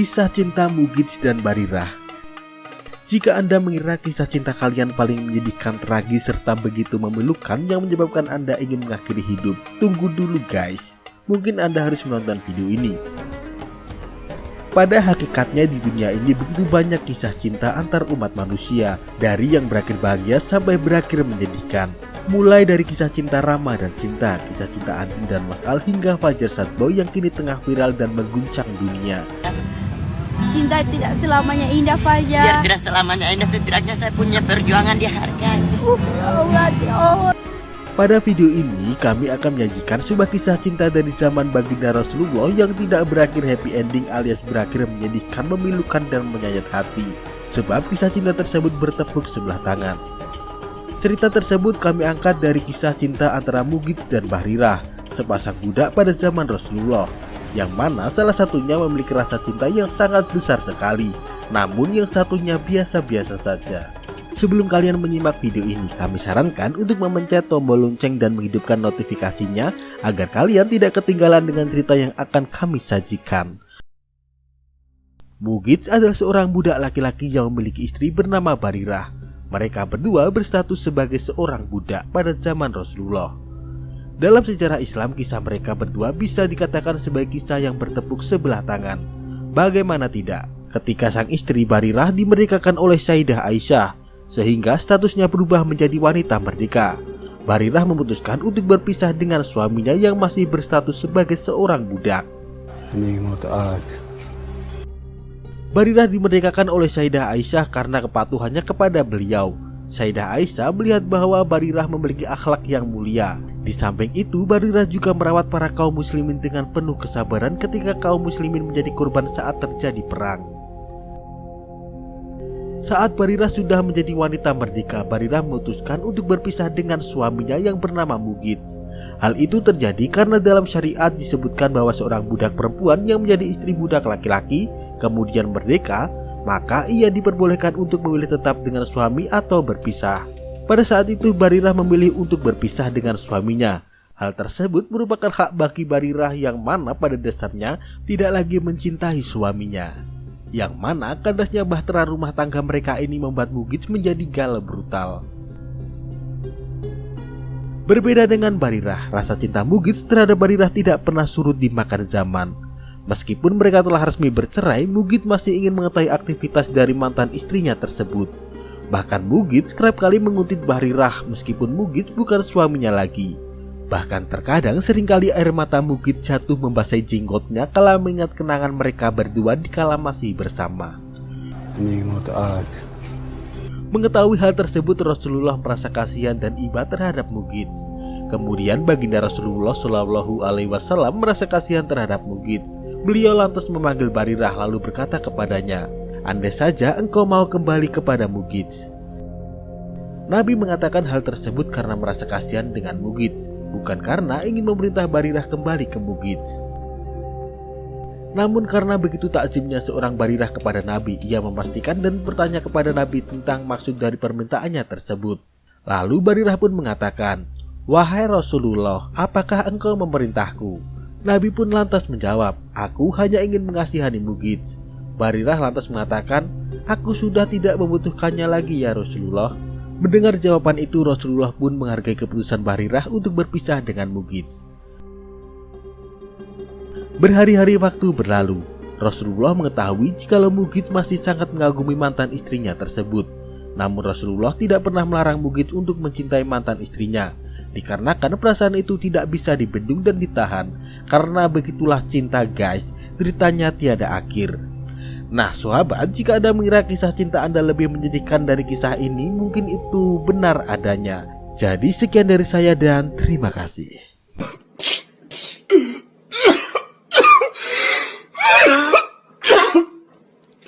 Kisah cinta Mugids dan Barirah. Jika Anda mengira kisah cinta kalian paling menyedihkan, tragis, serta begitu memilukan yang menyebabkan Anda ingin mengakhiri hidup, tunggu dulu guys. Mungkin Anda harus menonton video ini. Pada hakikatnya di dunia ini begitu banyak kisah cinta antar umat manusia, dari yang berakhir bahagia sampai berakhir menyedihkan. Mulai dari kisah cinta Rama dan Sinta, kisah cinta Andin dan Mas Al, hingga Fajar Sadboy yang kini tengah viral dan mengguncang dunia. Cinta tidak selamanya indah, Fajar. Ya, tidak selamanya indah, setidaknya saya punya perjuangan dihargai. Allah. Pada video ini kami akan menyajikan sebuah kisah cinta dari zaman baginda Rasulullah yang tidak berakhir happy ending alias berakhir menyedihkan, memilukan dan menyayat hati. Sebab kisah cinta tersebut bertepuk sebelah tangan. Cerita tersebut kami angkat dari kisah cinta antara Mugids dan Barirah, sepasang budak pada zaman Rasulullah, yang mana salah satunya memiliki rasa cinta yang sangat besar sekali, namun yang satunya biasa-biasa saja. Sebelum kalian menyimak video ini, kami sarankan untuk memencet tombol lonceng dan menghidupkan notifikasinya agar kalian tidak ketinggalan dengan cerita yang akan kami sajikan. Mugids adalah seorang budak laki-laki yang memiliki istri bernama Barirah. Mereka berdua berstatus sebagai seorang budak pada zaman Rasulullah. Dalam sejarah Islam, kisah mereka berdua bisa dikatakan sebagai kisah yang bertepuk sebelah tangan. Bagaimana tidak, ketika sang istri Barirah dimerdekakan oleh Sayyidah Aisyah, sehingga statusnya berubah menjadi wanita merdeka. Barirah memutuskan untuk berpisah dengan suaminya yang masih berstatus sebagai seorang budak. Barirah dimerdekakan oleh Sayyidah Aisyah karena kepatuhannya kepada beliau. Sayyidah Aisyah melihat bahwa Barirah memiliki akhlak yang mulia. Di samping itu, Barirah juga merawat para kaum muslimin dengan penuh kesabaran ketika kaum muslimin menjadi korban saat terjadi perang. Saat Barirah sudah menjadi wanita merdeka, Barirah memutuskan untuk berpisah dengan suaminya yang bernama Mugids. Hal itu terjadi karena dalam syariat disebutkan bahwa seorang budak perempuan yang menjadi istri budak laki-laki kemudian merdeka, maka ia diperbolehkan untuk memilih tetap dengan suami atau berpisah. Pada saat itu Barirah memilih untuk berpisah dengan suaminya. Hal tersebut merupakan hak bagi Barirah yang mana pada dasarnya tidak lagi mencintai suaminya. Yang mana kandasnya bahtera rumah tangga mereka ini membuat Mugids menjadi galau brutal. Berbeda dengan Barirah, rasa cinta Mugids terhadap Barirah tidak pernah surut dimakan zaman. Meskipun mereka telah resmi bercerai, Mugids masih ingin mengetahui aktivitas dari mantan istrinya tersebut. Bahkan Mugids kerap kali menguntit Barirah meskipun Mugids bukan suaminya lagi. Bahkan terkadang seringkali air mata Mugids jatuh membasahi jenggotnya kala mengingat kenangan mereka berdua dikala masih bersama. Mengetahui hal tersebut, Rasulullah merasa kasihan dan iba terhadap Mugids. Kemudian baginda Rasulullah Shallallahu Alaihi Wasallam merasa kasihan terhadap Mugids. Beliau lantas memanggil Barirah lalu berkata kepadanya, "Andai saja engkau mau kembali kepada Mugids." Nabi mengatakan hal tersebut karena merasa kasihan dengan Mugids, bukan karena ingin memerintah Barirah kembali ke Mugids. Namun karena begitu takzimnya seorang Barirah kepada Nabi, ia memastikan dan bertanya kepada Nabi tentang maksud dari permintaannya tersebut. Lalu Barirah pun mengatakan, "Wahai Rasulullah, apakah engkau memerintahku?" Nabi pun lantas menjawab, "Aku hanya ingin mengasihani Mugids." Barirah lantas mengatakan, "Aku sudah tidak membutuhkannya lagi ya Rasulullah." Mendengar jawaban itu, Rasulullah pun menghargai keputusan Barirah untuk berpisah dengan Mugids. Berhari-hari waktu berlalu, Rasulullah mengetahui jikalau Mugids masih sangat mengagumi mantan istrinya tersebut. Namun Rasulullah tidak pernah melarang Mugids untuk mencintai mantan istrinya, dikarenakan perasaan itu tidak bisa dibendung dan ditahan. Karena begitulah cinta guys, ceritanya tiada akhir. Nah sahabat, jika Anda mengira kisah cinta Anda lebih menyedihkan dari kisah ini, mungkin itu benar adanya. Jadi sekian dari saya dan terima kasih.